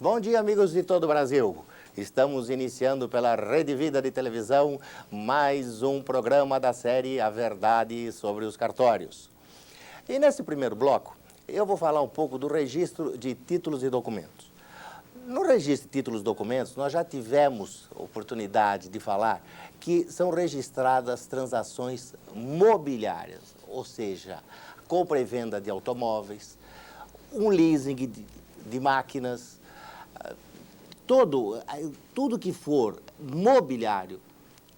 Bom dia, amigos de todo o Brasil. Estamos iniciando pela Rede Vida de Televisão mais um programa da série A Verdade sobre os Cartórios. E nesse primeiro bloco, eu vou falar um pouco do registro de títulos e documentos. No registro de títulos e documentos, nós já tivemos oportunidade de falar que são registradas transações mobiliárias, ou seja, compra e venda de automóveis, um leasing de máquinas, tudo que for mobiliário,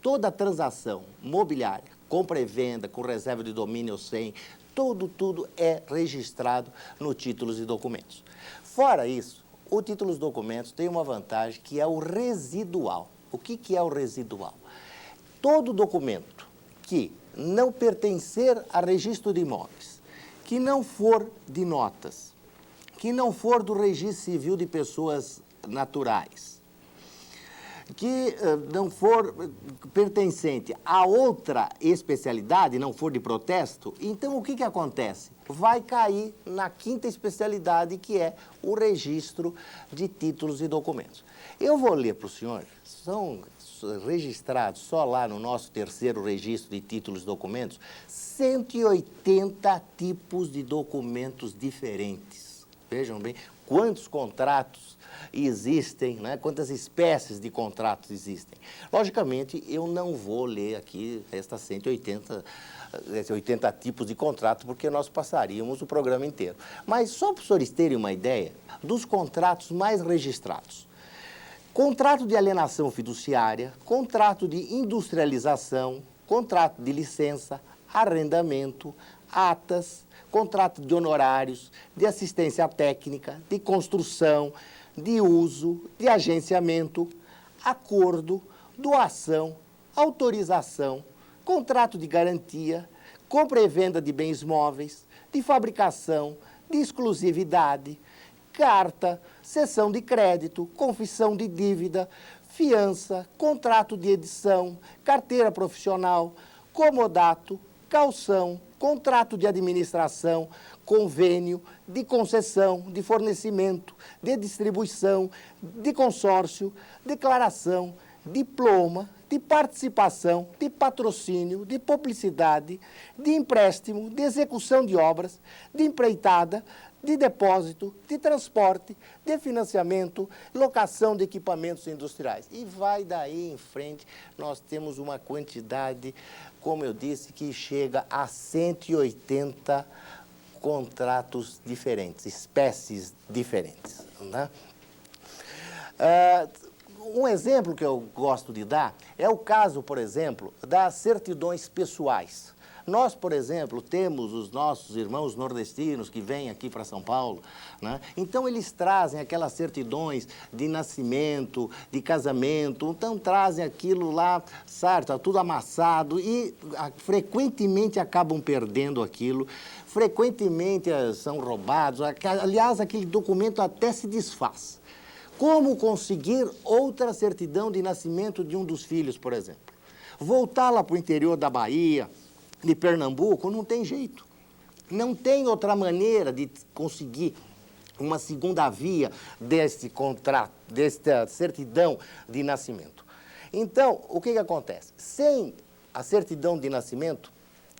toda transação mobiliária, compra e venda, com reserva de domínio ou sem, tudo é registrado no títulos e documentos. Fora isso, o títulos e documentos tem uma vantagem que é o residual. O que é o residual? Todo documento que não pertencer a registro de imóveis, que não for de notas, que não for do registro civil de pessoas naturais, que não for pertencente a outra especialidade, não for de protesto, então o que acontece? Vai cair na quinta especialidade, que é o registro de títulos e documentos. Eu vou ler para o senhor, são registrados só lá no nosso terceiro registro de títulos e documentos, 180 tipos de documentos diferentes. Vejam bem quantos contratos existem, né? Quantas espécies de contratos existem. Logicamente, eu não vou ler aqui estas 180 tipos de contratos, porque nós passaríamos o programa inteiro. Mas só para os senhores terem uma ideia dos contratos mais registrados. Contrato de alienação fiduciária, contrato de industrialização, contrato de licença, arrendamento, atas, contrato de honorários, de assistência técnica, de construção, de uso, de agenciamento, acordo, doação, autorização, contrato de garantia, compra e venda de bens móveis, de fabricação, de exclusividade, carta, cessão de crédito, confissão de dívida, fiança, contrato de edição, carteira profissional, comodato, calção, contrato de administração, convênio, de concessão, de fornecimento, de distribuição, de consórcio, declaração, diploma, de participação, de patrocínio, de publicidade, de empréstimo, de execução de obras, de empreitada, de depósito, de transporte, de financiamento, locação de equipamentos industriais. E vai daí em frente, nós temos uma quantidade, como eu disse, que chega a 180 contratos diferentes, espécies diferentes, né? Um exemplo que eu gosto de dar é o caso, por exemplo, das certidões pessoais. Nós, por exemplo, temos os nossos irmãos nordestinos que vêm aqui para São Paulo, né? Então eles trazem aquelas certidões de nascimento, de casamento, então trazem aquilo lá, certo, tá tudo amassado e frequentemente acabam perdendo aquilo, frequentemente são roubados, aliás, aquele documento até se desfaz. Como conseguir outra certidão de nascimento de um dos filhos, por exemplo? Voltar lá para o interior da Bahia, de Pernambuco, não tem jeito. Não tem outra maneira de conseguir uma segunda via desse contrato, desta certidão de nascimento. Então, o que acontece? Sem a certidão de nascimento,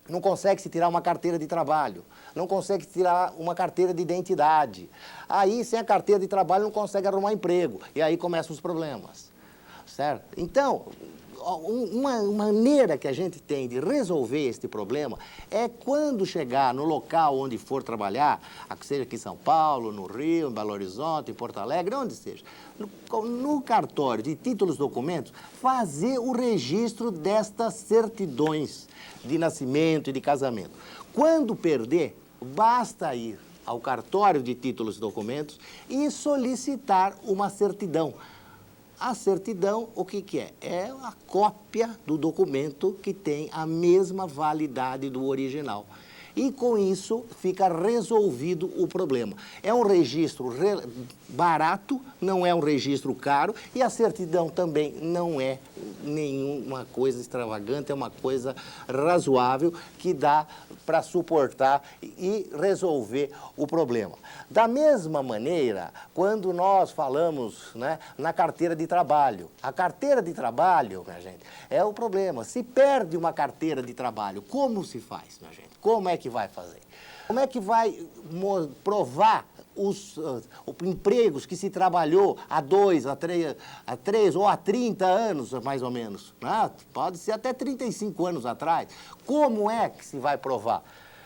não consegue se tirar uma carteira de trabalho, não consegue tirar uma carteira de identidade. Aí, sem a carteira de trabalho, não consegue arrumar emprego. E aí começam os problemas, certo? Então, uma maneira que a gente tem de resolver este problema é quando chegar no local onde for trabalhar, seja aqui em São Paulo, no Rio, em Belo Horizonte, em Porto Alegre, onde seja, no cartório de títulos e documentos, fazer o registro destas certidões de nascimento e de casamento. Quando perder, basta ir ao cartório de títulos e documentos e solicitar uma certidão. A certidão, o que é? É a cópia do documento que tem a mesma validade do original. E com isso fica resolvido o problema. É um registro barato, não é um registro caro, e a certidão também não é nenhuma coisa extravagante, é uma coisa razoável que dá para suportar e resolver o problema. Da mesma maneira, quando nós falamos, né, na carteira de trabalho, a carteira de trabalho, minha gente, é o problema. Se perde uma carteira de trabalho, como se faz, minha gente? Como é que vai fazer? Como é que vai provar os empregos que se trabalhou há 2, a 3 ou há 30 anos, mais ou menos? Né? Pode ser até 35 anos atrás. Como é que se vai provar?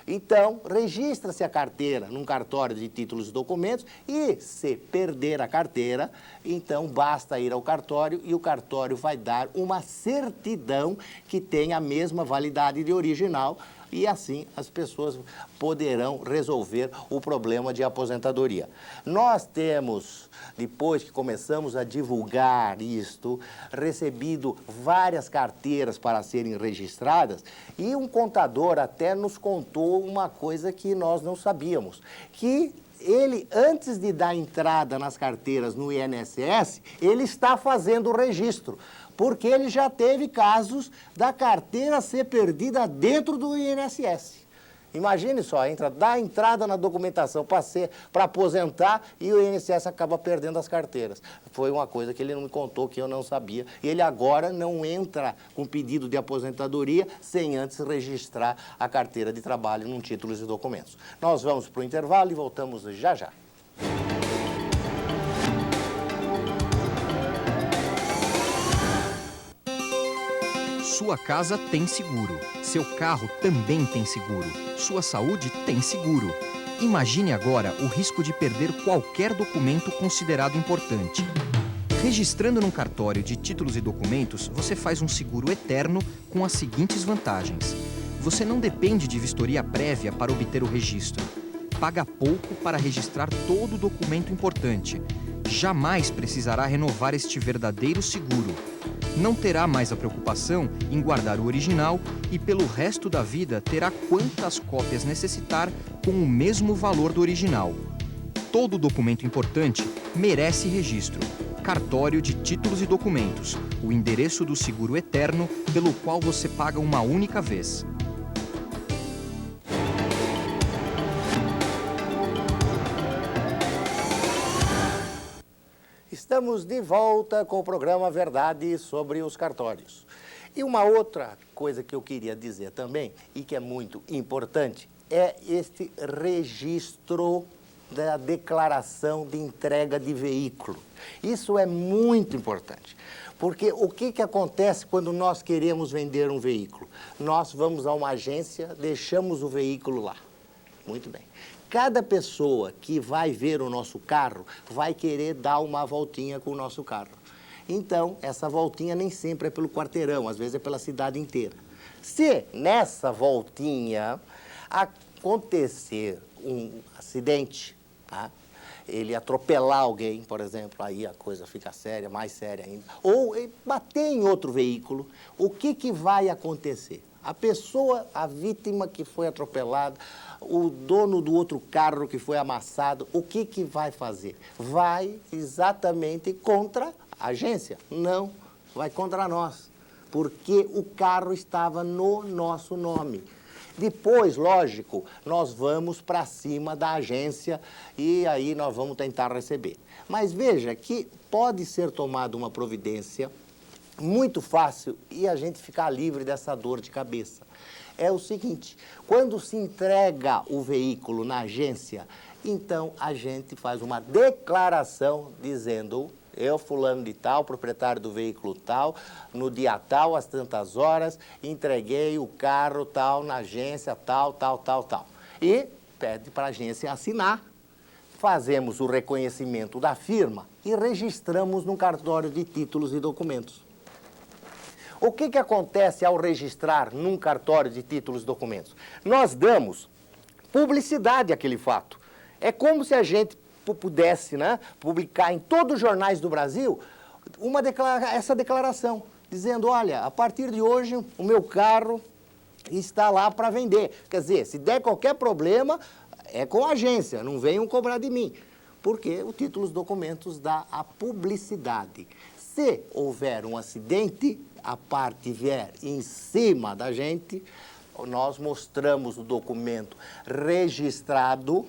Então, registra-se a carteira num cartório de títulos e documentos e, se perder a carteira, então basta ir ao cartório e o cartório vai dar uma certidão que tem a mesma validade de original e assim as pessoas poderão resolver o problema de aposentadoria. Nós temos, depois que começamos a divulgar isto, recebido várias carteiras para serem registradas e um contador até nos contou uma coisa que nós não sabíamos, que ele, antes de dar entrada nas carteiras no INSS, ele está fazendo o registro, porque ele já teve casos da carteira ser perdida dentro do INSS. Imagine só, dá entrada na documentação para aposentar e o INSS acaba perdendo as carteiras. Foi uma coisa que ele não me contou, que eu não sabia. E ele agora não entra com pedido de aposentadoria sem antes registrar a carteira de trabalho num títulos e documentos. Nós vamos para o intervalo e voltamos já já. Sua casa tem seguro, seu carro também tem seguro, sua saúde tem seguro. Imagine agora o risco de perder qualquer documento considerado importante. Registrando num cartório de títulos e documentos, você faz um seguro eterno com as seguintes vantagens. Você não depende de vistoria prévia para obter o registro. Paga pouco para registrar todo documento importante. Jamais precisará renovar este verdadeiro seguro. Não terá mais a preocupação em guardar o original e, pelo resto da vida, terá quantas cópias necessitar com o mesmo valor do original. Todo documento importante merece registro. Cartório de Títulos e Documentos, o endereço do seguro eterno pelo qual você paga uma única vez. Estamos de volta com o programa Verdade sobre os cartórios. E uma outra coisa que eu queria dizer também, e que é muito importante, é este registro da declaração de entrega de veículo. Isso é muito importante, porque o que acontece quando nós queremos vender um veículo? Nós vamos a uma agência, deixamos o veículo lá. Muito bem. Cada pessoa que vai ver o nosso carro vai querer dar uma voltinha com o nosso carro. Então, essa voltinha nem sempre é pelo quarteirão, às vezes é pela cidade inteira. Se nessa voltinha acontecer um acidente, tá? Ele atropelar alguém, por exemplo, aí a coisa fica séria, mais séria ainda, ou ele bater em outro veículo, o que vai acontecer? A pessoa, a vítima que foi atropelada, o dono do outro carro que foi amassado, o que vai fazer? Vai exatamente contra a agência? Não, vai contra nós, porque o carro estava no nosso nome. Depois, lógico, nós vamos para cima da agência e aí nós vamos tentar receber. Mas veja que pode ser tomada uma providência muito fácil e a gente ficar livre dessa dor de cabeça. É o seguinte, quando se entrega o veículo na agência, então a gente faz uma declaração dizendo: eu, fulano de tal, proprietário do veículo tal, no dia tal, às tantas horas, entreguei o carro tal na agência tal. E pede para a agência assinar. Fazemos o reconhecimento da firma e registramos no cartório de títulos e documentos. O que acontece ao registrar num cartório de títulos e documentos? Nós damos publicidade àquele fato. É como se a gente pudesse, né, publicar em todos os jornais do Brasil essa declaração, dizendo: olha, a partir de hoje o meu carro está lá para vender. Quer dizer, se der qualquer problema, é com a agência, não venham cobrar de mim. Porque o título dos documentos dá a publicidade. Se houver um acidente, a parte vier em cima da gente, nós mostramos o documento registrado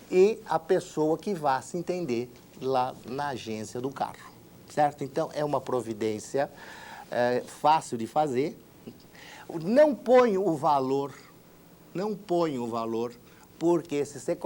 e a pessoa que vá se entender lá na agência do carro, certo? Então, é uma providência fácil de fazer. Não ponho o valor, porque se você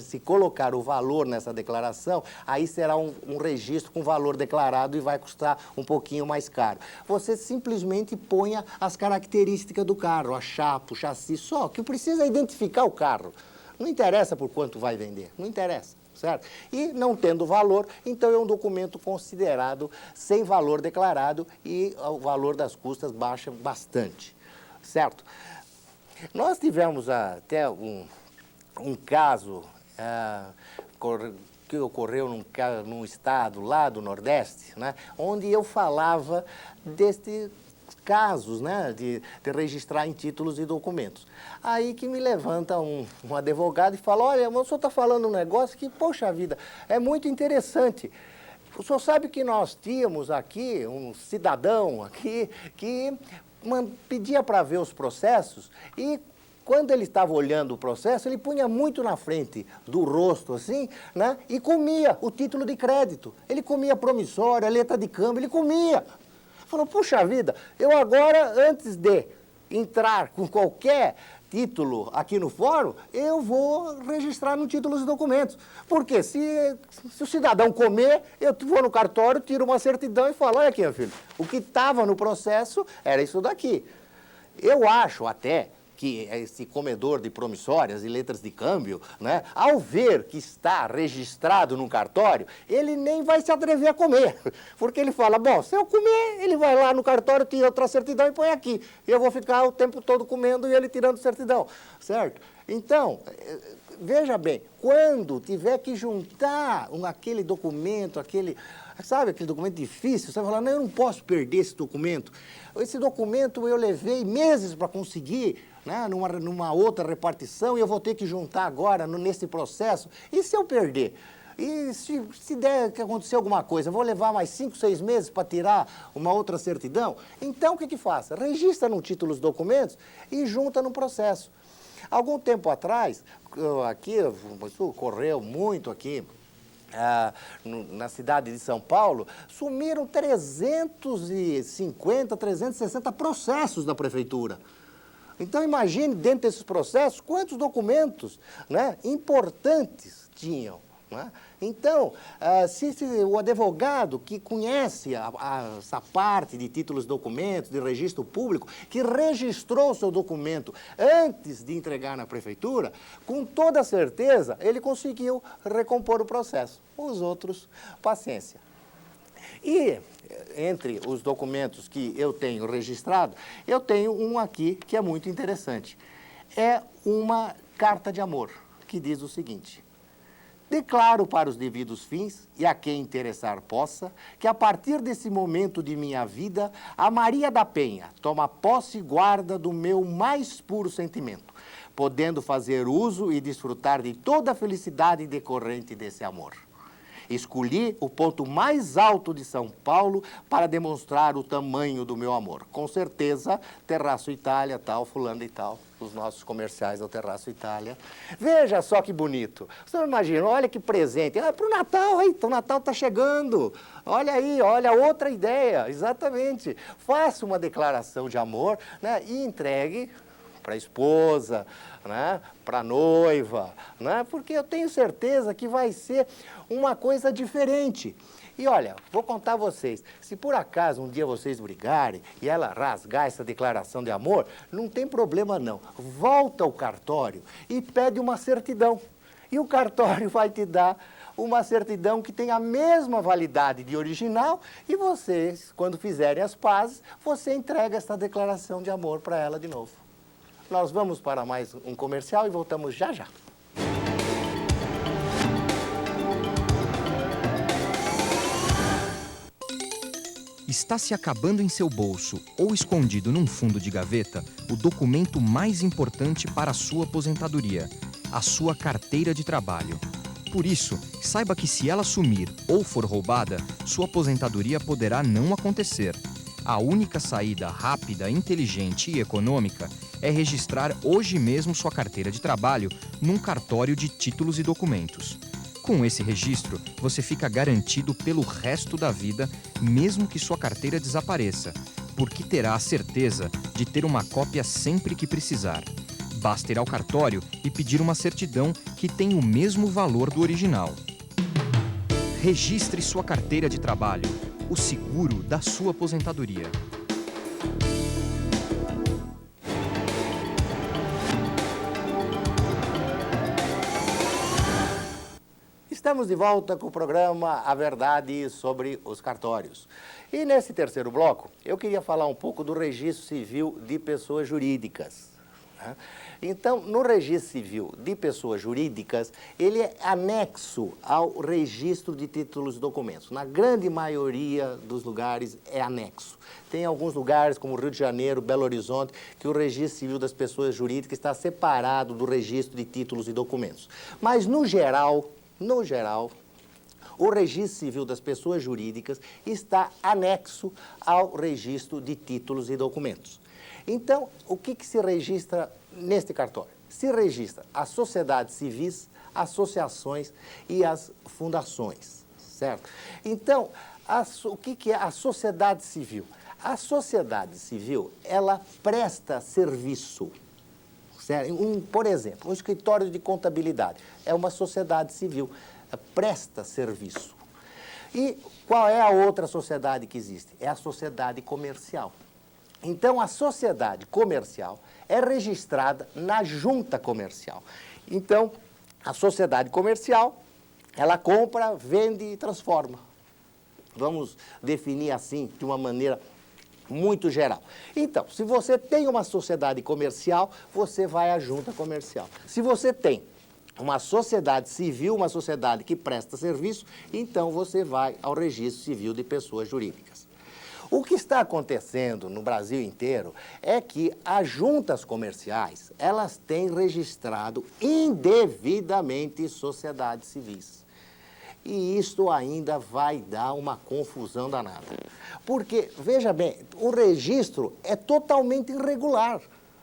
se colocar o valor nessa declaração, aí será um registro com valor declarado e vai custar um pouquinho mais caro. Você simplesmente ponha as características do carro, a chapa, o chassi, só que precisa identificar o carro. Não interessa por quanto vai vender, não interessa, certo? E não tendo valor, então é um documento considerado sem valor declarado e o valor das custas baixa bastante, certo? Nós tivemos até um caso que ocorreu num estado lá do Nordeste, né, onde eu falava destes casos, né, de registrar em títulos e documentos. Aí que me levanta um advogado e fala, olha, o senhor está falando um negócio que, poxa vida, é muito interessante. O senhor sabe que nós tínhamos aqui um cidadão aqui que pedia para ver os processos e quando ele estava olhando o processo, ele punha muito na frente do rosto, assim, né? E comia o título de crédito. Ele comia a promissória, a letra de câmbio, ele comia. Falou, puxa vida, eu agora, antes de entrar com qualquer título aqui no fórum, eu vou registrar no título dos documentos. Porque se o cidadão comer, eu vou no cartório, tiro uma certidão e falo, olha aqui, meu filho, o que estava no processo era isso daqui. Eu acho até que esse comedor de promissórias e letras de câmbio, né, ao ver que está registrado no cartório, ele nem vai se atrever a comer. Porque ele fala, bom, se eu comer, ele vai lá no cartório, tira outra certidão e põe aqui. E eu vou ficar o tempo todo comendo e ele tirando certidão, certo? Então, veja bem, quando tiver que juntar aquele documento, sabe aquele documento difícil, você vai falar, não, eu não posso perder esse documento. Esse documento eu levei meses para conseguir, né, numa outra repartição, e eu vou ter que juntar agora nesse processo. E se eu perder? E se der que acontecer alguma coisa, eu vou levar mais 5, 6 meses para tirar uma outra certidão? Então, o que faça? Registra no título os documentos e junta no processo. Algum tempo atrás, aqui, isso ocorreu muito aqui, na cidade de São Paulo, sumiram 350, 360 processos da prefeitura. Então, imagine, dentro desses processos, quantos documentos, né, importantes tinham. Né? Então, se o advogado que conhece essa parte de títulos e documentos, de registro público, que registrou o seu documento antes de entregar na prefeitura, com toda certeza ele conseguiu recompor o processo. Os outros, paciência. E entre os documentos que eu tenho registrado, eu tenho um aqui que é muito interessante. É uma carta de amor, que diz o seguinte: declaro para os devidos fins, e a quem interessar possa, que a partir desse momento de minha vida, a Maria da Penha toma posse e guarda do meu mais puro sentimento, podendo fazer uso e desfrutar de toda a felicidade decorrente desse amor. Escolhi o ponto mais alto de São Paulo para demonstrar o tamanho do meu amor. Com certeza, Terraço Itália, tal, fulano e tal, os nossos comerciais ao Terraço Itália. Veja só que bonito. Você não imagina, olha que presente. Para o Natal, aí, o Natal está chegando. Olha aí, olha outra ideia, exatamente. Faça uma declaração de amor, né, e entregue para a esposa, né, para a noiva, né, porque eu tenho certeza que vai ser uma coisa diferente. E olha, vou contar a vocês, se por acaso um dia vocês brigarem e ela rasgar essa declaração de amor, não tem problema não. Volta ao cartório e pede uma certidão. E o cartório vai te dar uma certidão que tem a mesma validade de original e vocês, quando fizerem as pazes, você entrega essa declaração de amor para ela de novo. Nós vamos para mais um comercial e voltamos já já. Está se acabando em seu bolso ou escondido num fundo de gaveta o documento mais importante para a sua aposentadoria, a sua carteira de trabalho. Por isso, saiba que se ela sumir ou for roubada, sua aposentadoria poderá não acontecer. A única saída rápida, inteligente e econômica é registrar hoje mesmo sua carteira de trabalho num cartório de títulos e documentos. Com esse registro, você fica garantido pelo resto da vida, mesmo que sua carteira desapareça, porque terá a certeza de ter uma cópia sempre que precisar. Basta ir ao cartório e pedir uma certidão que tem o mesmo valor do original. Registre sua carteira de trabalho, o seguro da sua aposentadoria. Estamos de volta com o programa A Verdade sobre os Cartórios. E nesse terceiro bloco, eu queria falar um pouco do registro civil de pessoas jurídicas. Então, no registro civil de pessoas jurídicas, ele é anexo ao registro de títulos e documentos. Na grande maioria dos lugares é anexo. Tem alguns lugares, como Rio de Janeiro, Belo Horizonte, que o registro civil das pessoas jurídicas está separado do registro de títulos e documentos. Mas, no geral, o registro civil das pessoas jurídicas está anexo ao registro de títulos e documentos. Então, o que se registra neste cartório? Se registra as sociedades civis, associações e as fundações, certo? Então, o que é a sociedade civil? A sociedade civil, ela presta serviço. Por exemplo, um escritório de contabilidade é uma sociedade civil, presta serviço. E qual é a outra sociedade que existe? É a sociedade comercial. Então, a sociedade comercial é registrada na junta comercial. Então, a sociedade comercial, ela compra, vende e transforma. Vamos definir assim, de uma maneira muito geral. Então, se você tem uma sociedade comercial, você vai à junta comercial. Se você tem uma sociedade civil, uma sociedade que presta serviço, então você vai ao registro civil de pessoas jurídicas. O que está acontecendo no Brasil inteiro é que as juntas comerciais, elas têm registrado indevidamente sociedades civis. E isto ainda vai dar uma confusão danada. Porque, veja bem, o registro é totalmente irregular.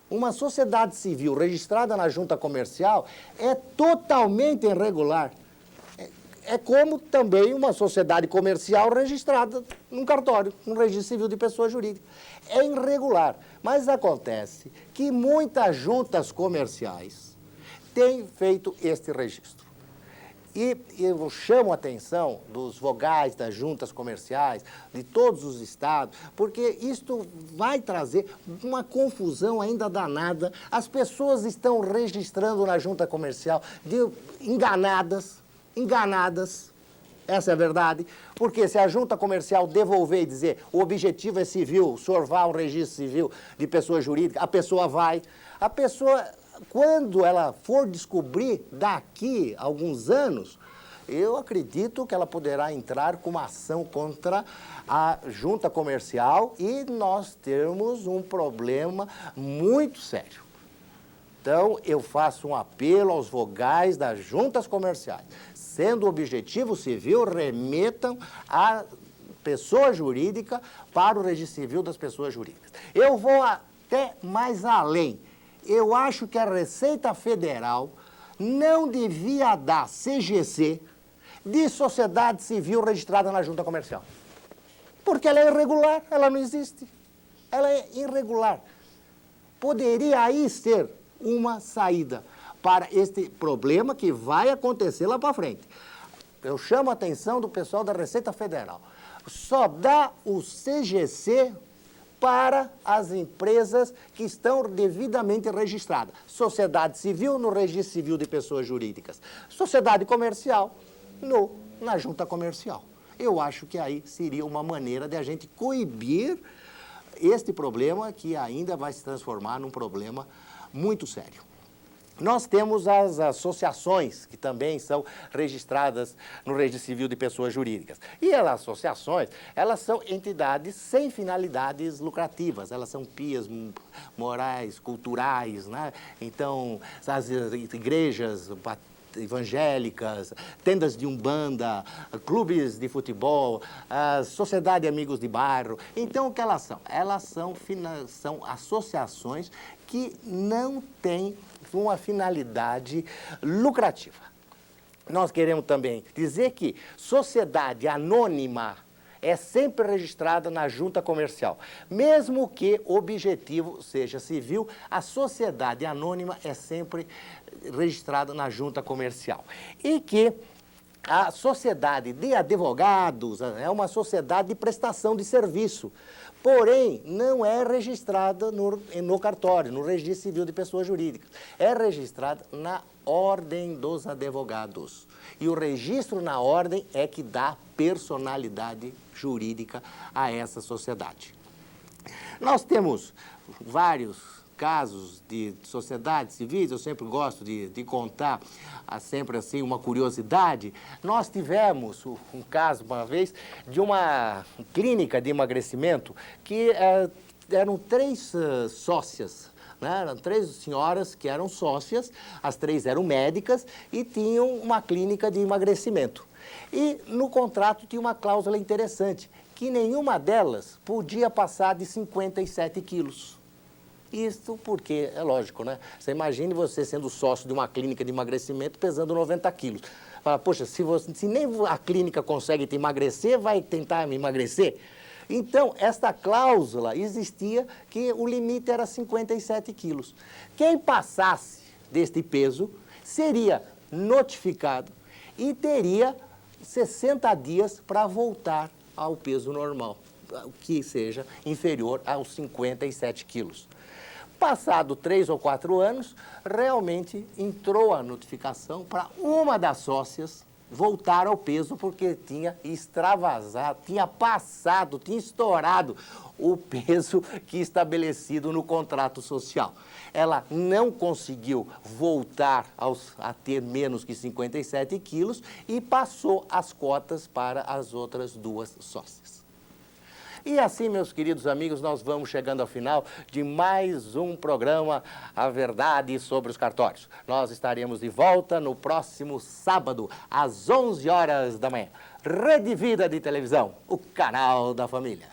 Uma sociedade civil registrada na junta comercial é totalmente irregular. É como também uma sociedade comercial registrada num cartório, no registro civil de pessoa jurídica. É irregular, mas acontece que muitas juntas comerciais têm feito este registro. E eu chamo a atenção dos vogais das juntas comerciais, de todos os estados, porque isto vai trazer uma confusão ainda danada. As pessoas estão registrando na junta comercial enganadas, essa é a verdade, porque se a junta comercial devolver e dizer o objetivo é civil, o senhor vai ao registro civil de pessoa jurídica, a pessoa vai, quando ela for descobrir daqui a alguns anos, eu acredito que ela poderá entrar com uma ação contra a junta comercial e nós termos um problema muito sério. Então, eu faço um apelo aos vogais das juntas comerciais. Sendo objetivo civil, remetam a pessoa jurídica para o registro civil das pessoas jurídicas. Eu vou até mais além. Eu acho que a Receita Federal não devia dar CGC de sociedade civil registrada na junta comercial. Porque ela é irregular, ela não existe. Ela é irregular. Poderia aí ser uma saída para este problema que vai acontecer lá para frente. Eu chamo a atenção do pessoal da Receita Federal. Só dá o CGC para as empresas que estão devidamente registradas. Sociedade civil no registro civil de pessoas jurídicas. Sociedade comercial na junta comercial. Eu acho que aí seria uma maneira de a gente coibir este problema que ainda vai se transformar num problema muito sério. Nós temos as associações, que também são registradas no Registro Civil de Pessoas Jurídicas. E as associações, elas são entidades sem finalidades lucrativas, elas são pias morais, culturais, né? Então, as igrejas evangélicas, tendas de umbanda, clubes de futebol, a Sociedade de Amigos de Bairro. Então, o que elas são? Elas são associações que não têm uma finalidade lucrativa. Nós queremos também dizer que sociedade anônima é sempre registrada na junta comercial. Mesmo que o objetivo seja civil, a sociedade anônima é sempre registrada na junta comercial. E que a sociedade de advogados é uma sociedade de prestação de serviço, porém não é registrada no cartório, no Registro Civil de Pessoas Jurídicas. É registrada na Ordem dos Advogados. E o registro na ordem é que dá personalidade jurídica a essa sociedade. Nós temos vários casos de sociedades civis, eu sempre gosto de contar sempre assim uma curiosidade. Nós tivemos um caso uma vez de uma clínica de emagrecimento que eram 3 sócias, né? Eram 3 senhoras que eram sócias, as 3 eram médicas e tinham uma clínica de emagrecimento. E no contrato tinha uma cláusula interessante, que nenhuma delas podia passar de 57 quilos. Isso porque, é lógico, né? Você imagine você sendo sócio de uma clínica de emagrecimento pesando 90 quilos. Fala, poxa, se nem a clínica consegue te emagrecer, vai tentar me emagrecer? Então, esta cláusula existia que o limite era 57 quilos. Quem passasse deste peso seria notificado e teria 60 dias para voltar ao peso normal, que seja inferior aos 57 quilos. Passado 3 ou 4 anos, realmente entrou a notificação para uma das sócias voltar ao peso porque tinha extravasado, tinha passado, tinha estourado o peso que estabelecido no contrato social. Ela não conseguiu voltar a ter menos que 57 quilos e passou as cotas para as outras 2 sócias. E assim, meus queridos amigos, nós vamos chegando ao final de mais um programa A Verdade sobre os Cartórios. Nós estaremos de volta no próximo sábado, às 11 horas da manhã. Rede Vida de Televisão, o canal da família.